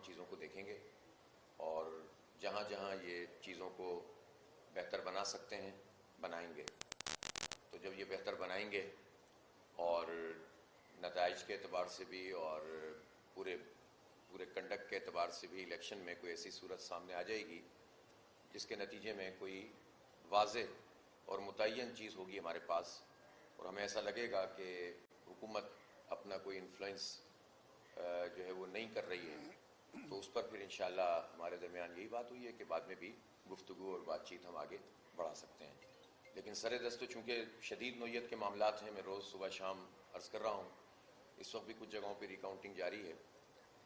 چیزوں کو دیکھیں گے اور جہاں جہاں یہ چیزوں کو بہتر بنا سکتے ہیں بنائیں گے. تو جب یہ بہتر بنائیں گے اور نتائج کے اعتبار سے بھی اور پورے کنڈکٹ کے اعتبار سے بھی الیکشن میں کوئی ایسی صورت سامنے آ جائے گی جس کے نتیجے میں کوئی واضح اور متعین چیز ہوگی ہمارے پاس اور ہمیں ایسا لگے گا کہ حکومت اپنا کوئی انفلوئنس جو ہے وہ نہیں کر رہی ہے، تو اس پر پھر انشاءاللہ ہمارے درمیان یہی بات ہوئی ہے کہ بعد میں بھی گفتگو اور بات چیت ہم آگے بڑھا سکتے ہیں. لیکن سر دست چونکہ شدید نوعیت کے معاملات ہیں، میں روز صبح شام عرض کر رہا ہوں، اس وقت بھی کچھ جگہوں پہ ریکاؤنٹنگ جاری ہے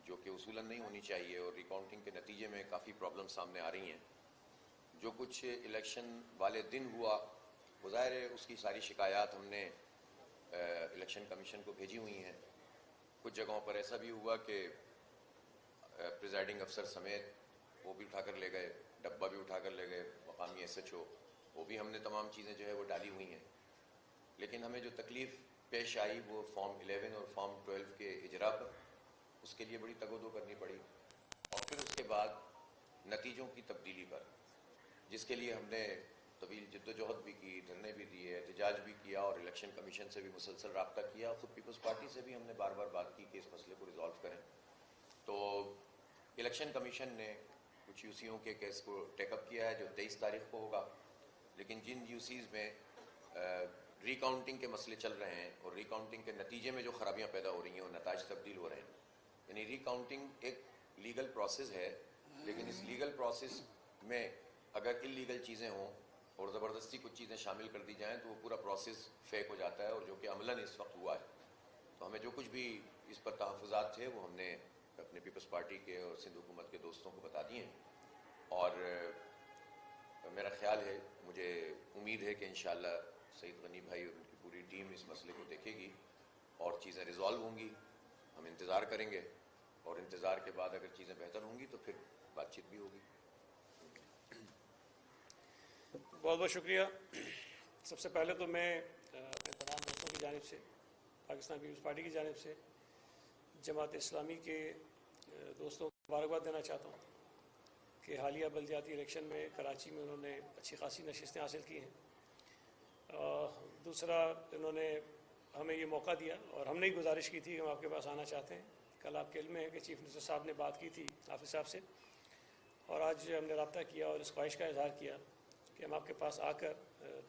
جو کہ اصولاً نہیں ہونی چاہیے اور ریکاؤنٹنگ کے نتیجے میں کافی پرابلم سامنے آ رہی ہیں. جو کچھ الیکشن والے دن ہوا ظاہر ہے اس کی ساری شکایات ہم نے الیکشن کمیشن کو بھیجی ہوئی ہیں. کچھ جگہوں پر ایسا بھی ہوا کہ پریزائڈنگ افسر سمیت وہ بھی اٹھا کر لے گئے، ڈبہ بھی اٹھا کر لے گئے، مقامی ایس ایچ او، وہ بھی ہم نے تمام چیزیں جو ہے وہ ڈالی ہوئی ہیں. لیکن ہمیں جو تکلیف پیش آئی وہ فارم 11 اور فارم 12 کے اجرا پر، اس کے لیے بڑی تگ و دو کرنی پڑی اور پھر اس کے بعد نتیجوں کی تبدیلی پر، جس کے لیے ہم نے طویل جد و جہد بھی کی، دھرنے بھی دیے، احتجاج بھی کیا اور الیکشن کمیشن سے بھی مسلسل رابطہ کیا. خود پیپلز پارٹی سے بھی ہم نے بار بار بات کی کہ اس مسئلے کو ریزالو کریں. تو الیکشن کمیشن نے کچھ یو سیوں کے کیس کو ٹیک اپ کیا ہے جو 23 تاریخ کو ہوگا. لیکن جن یو سیز میں ریکاؤنٹنگ کے مسئلے چل رہے ہیں اور ریکاؤنٹنگ کے نتیجے میں جو خرابیاں پیدا ہو رہی ہیں اور نتائج تبدیل ہو رہے ہیں، یعنی ریکاؤنٹنگ ایک لیگل پروسیس ہے، لیکن اس لیگل پروسیس میں اگر انلیگل چیزیں ہوں اور زبردستی کچھ چیزیں شامل کر دی جائیں تو وہ پورا پروسیس فیک ہو جاتا ہے، اور جو کہ عملاً اس وقت ہوا ہے. تو ہمیں جو کچھ بھی اس پر تحفظات تھے وہ ہم نے اپنے پیپلز پارٹی کے اور سندھ حکومت کے دوستوں کو بتا دیے ہیں. اور میرا خیال ہے، مجھے امید ہے کہ انشاءاللہ سعید غنی بھائی اور ان کی پوری ٹیم اس مسئلے کو دیکھے گی اور چیزیں ریزالو ہوں گی. ہم انتظار کریں گے اور انتظار کے بعد اگر چیزیں بہتر ہوں گی تو پھر بات چیت بھی ہوگی. بہت بہت شکریہ. سب سے پہلے تو میں اپنے تمام دوستوں کی جانب سے، پاکستان پیپلز پارٹی کی جانب سے جماعت اسلامی کے دوستوں کو مبارکباد دینا چاہتا ہوں کہ حالیہ بلدیاتی الیکشن میں کراچی میں انہوں نے اچھی خاصی نشستیں حاصل کی ہیں. دوسرا، انہوں نے ہمیں یہ موقع دیا اور ہم نے ہی گزارش کی تھی کہ ہم آپ کے پاس آنا چاہتے ہیں. کل آپ کے علم میں ہے کہ چیف منسٹر صاحب نے بات کی تھی حافظ صاحب سے، اور آج ہم نے رابطہ کیا اور اس خواہش کا اظہار کیا کہ ہم آپ کے پاس آ کر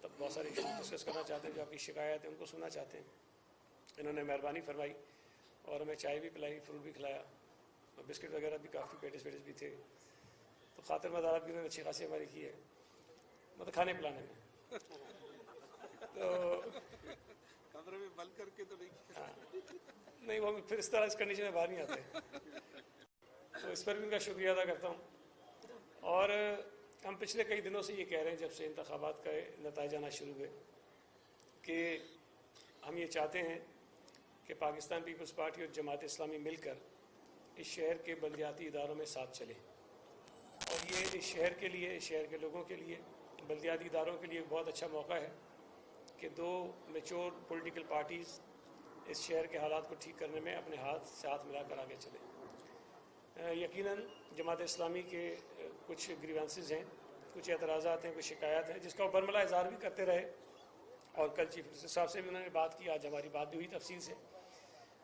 تب بہت سارے ایشوز ڈسکس کرنا چاہتے ہیں، جو آپ کی شکایت ہے ان کو سننا چاہتے ہیں. انہوں نے مہربانی فرمائی اور ہمیں چائے بھی پلائی، فروٹ بھی کھلایا اور بسکٹ وغیرہ بھی، کافی پیٹس بھی تھے. تو خاطر مدارت بھی انہوں نے اچھی خاصی ہماری کی ہے، مطلب کھانے پلانے میں. تو کمرے میں بند کر کے تو نہیں، وہ پھر اس طرح اس کنڈیشن میں باہر نہیں آتے. تو اس پر بھی ان کا شکریہ ادا کرتا ہوں. اور ہم پچھلے کئی دنوں سے یہ کہہ رہے ہیں، جب سے انتخابات کا نتائج آنا شروع ہوئے، کہ ہم یہ چاہتے ہیں کہ پاکستان پیپلز پارٹی اور جماعت اسلامی مل کر اس شہر کے بلدیاتی اداروں میں ساتھ چلیں. اور یہ اس شہر کے لیے، اس شہر کے لوگوں کے لیے، بلدیاتی اداروں کے لیے ایک بہت اچھا موقع ہے کہ دو میچور پولیٹیکل پارٹیز اس شہر کے حالات کو ٹھیک کرنے میں اپنے ہاتھ ملا کر آگے چلیں. یقیناً جماعت اسلامی کے کچھ گریوانسز ہیں، کچھ اعتراضات ہیں، کچھ شکایات ہیں، جس کا وہ برملا اظہار بھی کرتے رہے. اور کل چیف منسٹر صاحب سے بھی انہوں نے بات کی، آج ہماری بات بھی ہوئی تفصیل سے.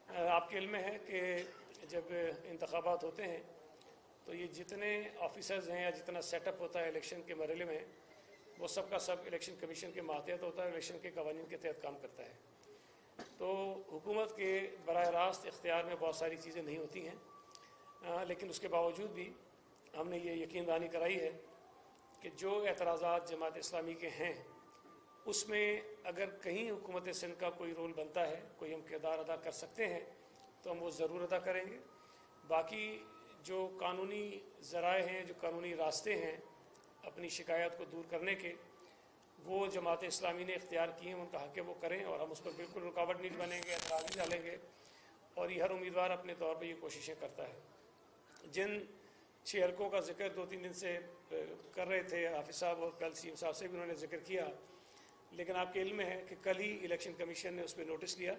آپ کے علم میں ہے کہ جب انتخابات ہوتے ہیں تو یہ جتنے آفیسرز ہیں یا جتنا سیٹ اپ ہوتا ہے الیکشن کے مرحلے میں، وہ سب کا سب الیکشن کمیشن کے ماتحت ہوتا ہے، الیکشن کے قوانین کے تحت کام کرتا ہے. تو حکومت کے براہ راست اختیار میں بہت ساری چیزیں نہیں ہوتی ہیں، لیکن اس کے باوجود بھی ہم نے یہ یقین دہانی کرائی ہے کہ جو اعتراضات جماعت اسلامی کے ہیں اس میں اگر کہیں حکومت سندھ کا کوئی رول بنتا ہے، کوئی ہم کردار ادا کر سکتے ہیں تو ہم وہ ضرور ادا کریں گے. باقی جو قانونی ذرائع ہیں، جو قانونی راستے ہیں اپنی شکایت کو دور کرنے کے، وہ جماعت اسلامی نے اختیار کیے ہیں، ان کا حق ہے وہ کریں، اور ہم اس پر بالکل رکاوٹ نہیں بنیں گے، اعتراض نہیں ڈالیں گے. اور یہ ہر امیدوار اپنے طور پہ یہ کوششیں کرتا ہے. جن 6 حلقوں کا ذکر 2-3 دن سے کر رہے تھے حافظ صاحب، اور کل سی ایم صاحب سے بھی انہوں نے ذکر کیا، لیکن آپ کے علم میں ہے کہ کل ہی الیکشن کمیشن نے اس پہ نوٹس لیا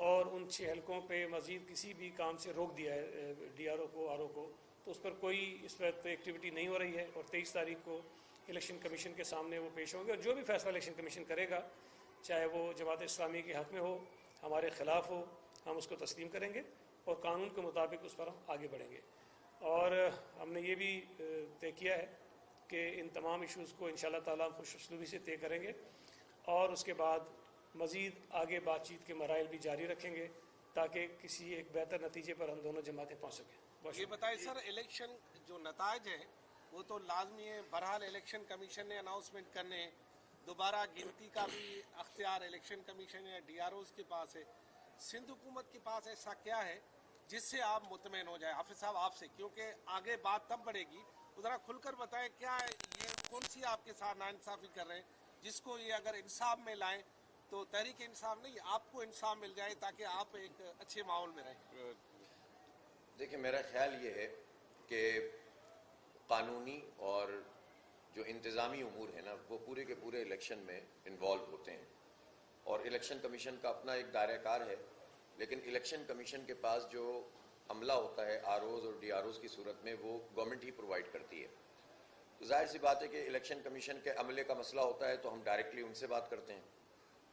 اور ان 6 حلقوں پہ مزید کسی بھی کام سے روک دیا ہے ڈی آر او کو، آر او کو، तो उस पर कोई इस वक्त एक्टिविटी नहीं हो रही है और 23 तारीख को इलेक्शन कमीशन के सामने वो पेश होंगे और जो भी फैसला इलेक्शन कमीशन करेगा, चाहे वो जमात इस्लामी के हक़ में हो, हमारे ख़िलाफ़ हो, हम उसको तस्लीम करेंगे और कानून के मुताबिक उस पर हम आगे बढ़ेंगे। और हमने ये भी तय किया है कि इन तमाम इशूज़ को इंशाअल्लाह ताला हम खुश उसलूबी से तय करेंगे और उसके बाद मज़ीद आगे बातचीत के मराइल भी जारी रखेंगे ताकि किसी एक बेहतर नतीजे पर हम दोनों जमातें पहुँच सकें। ये बताएं सर, इलेक्शन जो नताज है वो तो लाजमी है, बहरहाल इलेक्शन कमीशन ने अनाउंसमेंट करने, दोबारा गिनती का भी अख्तियार इलेक्शन कमीशन या DROs के पास है। सिंध हुकूमत के पास ऐसा क्या है जिससे आप मुतमईन हो जाए? हाफिज साहब आपसे, क्योंकि आगे बात तब बढ़ेगी, तो ज़रा खुलकर बताएं क्या ये कौन सी आपके साथ नाइंसाफ़ी कर रहे हैं जिसको ये अगर इंसाफ में लाएं तो तहरीक इंसाफ नहीं, आपको इंसाफ मिल जाए ताकि आप एक अच्छे माहौल में रहें। देखिए, मेरा ख्याल ये है कि कानूनी और जो इंतज़ामी उमूर है ना, वो पूरे के पूरे इलेक्शन में इन्वॉल्व होते हैं और इलेक्शन कमीशन का अपना एक दायरा-कार है, लेकिन इलेक्शन कमीशन के पास जो अमला होता है ROs और DROs की सूरत में, वो गवर्नमेंट ही प्रोवाइड करती है। तो जाहिर सी बात है कि इलेक्शन कमीशन के अमले का मसला होता है तो हम डायरेक्टली उनसे बात करते हैं,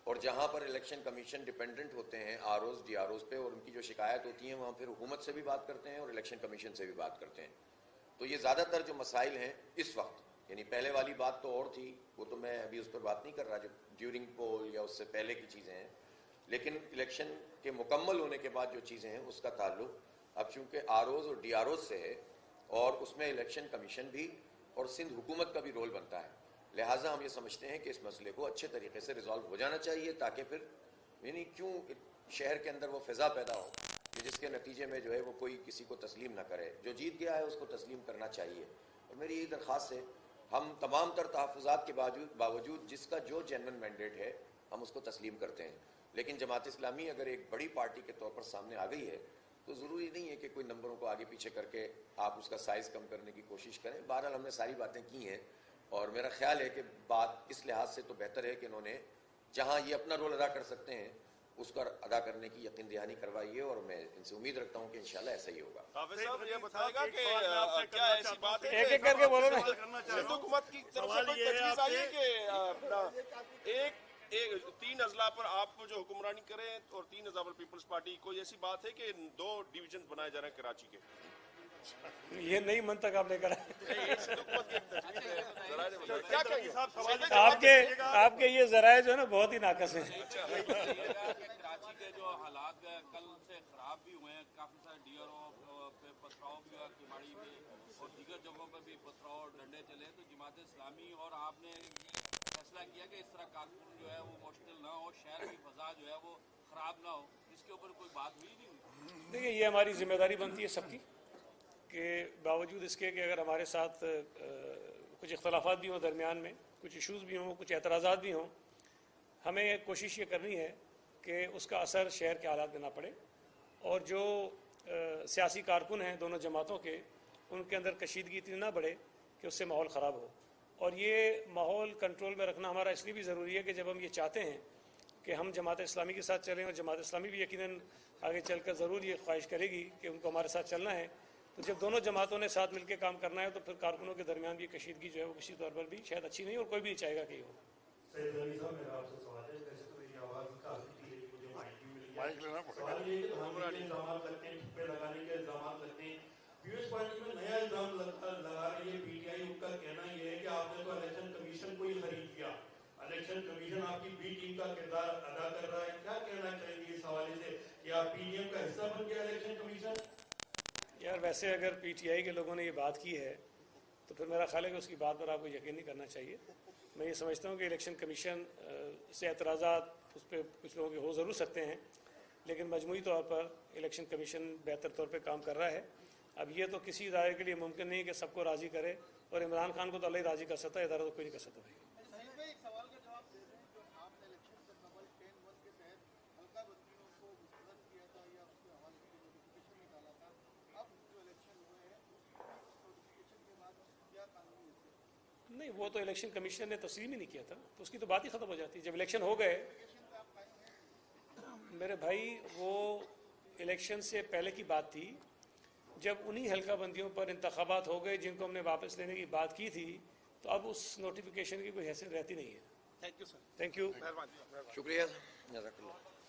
और जहाँ पर इलेक्शन कमीशन डिपेंडेंट होते हैं ROs DROs पे और उनकी जो शिकायत होती हैं, वहाँ फिर हुकूमत से भी बात करते हैं और इलेक्शन कमीशन से भी बात करते हैं। तो ये ज़्यादातर जो मसाइल हैं इस वक्त, यानी पहले वाली बात तो और थी, वो तो मैं अभी उस पर बात नहीं कर रहा, जो ड्यूरिंग पोल या उससे पहले की चीज़ें हैं, लेकिन इलेक्शन के मुकम्मल होने के बाद जो चीज़ें हैं उसका ताल्लुक अब चूँकि ROs और DROs से है और उसमें इलेक्शन कमीशन भी और सिंध हुकूमत का भी रोल बनता है। लिहाजा हम ये समझते हैं कि इस मसले को अच्छे तरीके से रिजॉल्व हो जाना चाहिए, ताकि फिर यानी क्यों शहर के अंदर वो फ़िज़ा पैदा हो कि जिसके नतीजे में जो है वो कोई किसी को तस्लीम ना करे, जो जीत गया है उसको तस्लीम करना चाहिए। और मेरी यही दरख्वास्त है, हम तमाम तर तहफ़्फ़ुज़ात के बावजूद जिसका जो जेन्युइन मैंडेट है हम उसको तस्लीम करते हैं, लेकिन जमात इस्लामी अगर एक बड़ी पार्टी के तौर पर सामने आ गई है तो ज़रूरी नहीं है कि कोई नंबरों को आगे पीछे करके आप उसका साइज़ कम करने की कोशिश करें। बहरहाल हमने सारी बातें की हैं और मेरा ख्याल है कि बात इस लिहाज से तो बेहतर है कि इन्होंने जहाँ ये अपना रोल अदा कर सकते हैं उसका अदा करने की यकीन दहानी करवाई है और मैं इनसे उम्मीद रखता हूँ कि इंशाल्लाह ऐसा ही होगा। हाफिज साहब ये बताएगा कि क्या ऐसी बात है एक एक करके बोलो ना। सिंध हुकूमत की तरफ से कोई तजवीज़ आई है कि एक 3 अजला पर आप जो हुक्मरानी करें और 3 अजला पर पीपल्स पार्टी, कोई ऐसी बात है कि 2 डिवीजन बनाए जा रहे हैं कराची के? ये नई मंतक आप लेकर आए। क्या कहेंगे? आपके ये जराए जो है ना बहुत ही नाकस हैं। कराची के जो हालात कल से खराब भी हुए हैं, काफी सारे DRO पे पथराव भी हुआ, किमाड़ी में और दीगर जगहों पर भी पथराव डंडे चले, तो जमात इस्लामी और आपने फैसला किया कि इस तरह कानून जो है वो मुश्किल ना हो, शहर की फजा जो है वो खराब ना हो, इसके ऊपर कोई बात हुई नहीं हुई? देखिए, ये हमारी जिम्मेदारी बनती है सबकी कि बावजूद इसके कि अगर हमारे साथ कुछ इख्तलाफात भी हों, दरमियान में कुछ इशूज़ भी हों, कुछ एतराज़ात भी हों, हमें कोशिश ये करनी है कि उसका असर शहर के हालात में ना पड़े और जो सियासी कारकुन हैं दोनों जमातों के, उनके अंदर कशीदगी इतनी ना बढ़े कि उससे माहौल ख़राब हो। और ये माहौल कंट्रोल में रखना हमारा इसलिए भी ज़रूरी है कि जब हम ये चाहते हैं कि हम जमात इस्लामी के साथ चलें और जमात इस्लामी भी यकीनन आगे चलकर ज़रूर ये ख्वाहिश करेगी कि उनको हमारे साथ चलना है, तो जब दोनों जमातों ने साथ मिलकर काम करना है तो फिर कारकुनों के दरमियान भी कशीदगी जो है वो किसी तौर पर भी शायद अच्छी नहीं और कोई भी नहीं चाहेगा कि हो। पार्टी में नया इल्जाम लगा रही है PTI, उसका कहना यह है कि आपने तो इलेक्शन कमीशन को ही खरीद लिया, इलेक्शन कमीशन आपकी B टीम का किरदार अदा कर रहा है। क्या कहना चाहेंगे इस हवाले से कि आप PDM का हिस्सा बन गया इलेक्शन कमीशन? यार वैसे अगर PTI के लोगों ने ये बात की है तो फिर मेरा ख्याल है कि उसकी बात पर आपको यकीन नहीं करना चाहिए। मैं ये समझता हूँ कि इलेक्शन कमीशन से एतराज़ात उस पर कुछ लोगों के हो ज़रूर सकते हैं, लेकिन मजमूई तौर पर इलेक्शन कमीशन बेहतर तौर पर काम कर रहा है। अब ये तो किसी इदारे के लिए मुमकिन नहीं कि सबको राज़ी करे, और इमरान खान को तो अल्लाह ही राज़ी कर सकता है, इदारा तो कोई नहीं कर सकता भाई। एक सवाल का जवाब दे रहे हैं, जो आपने इलेक्शन का नंबर 10-1 के तहत हल्का बंदियों को मुस्तरद किया था या उसके हवाले के लिए नोटिफिकेशन निकाला था, अब जो इलेक्शन हुए हैं उस नोटिफिकेशन के बाद क्या कानूनी है? नहीं, वो तो इलेक्शन कमीशन ने तस्लीम ही नहीं किया था, तो उसकी तो बात ही ख़त्म हो जाती है। जब इलेक्शन हो गए मेरे भाई, वो इलेक्शन से पहले की बात थी जब उन्हीं हल्का बंदियों पर इंतखाबात हो गए जिनको हमने वापस लेने की बात की थी, तो अब उस नोटिफिकेशन की कोई हैसियत रहती नहीं है। Thank you sir. Thank you. मेहरबानी। शुक्रिया, जज़ाकल्लाह।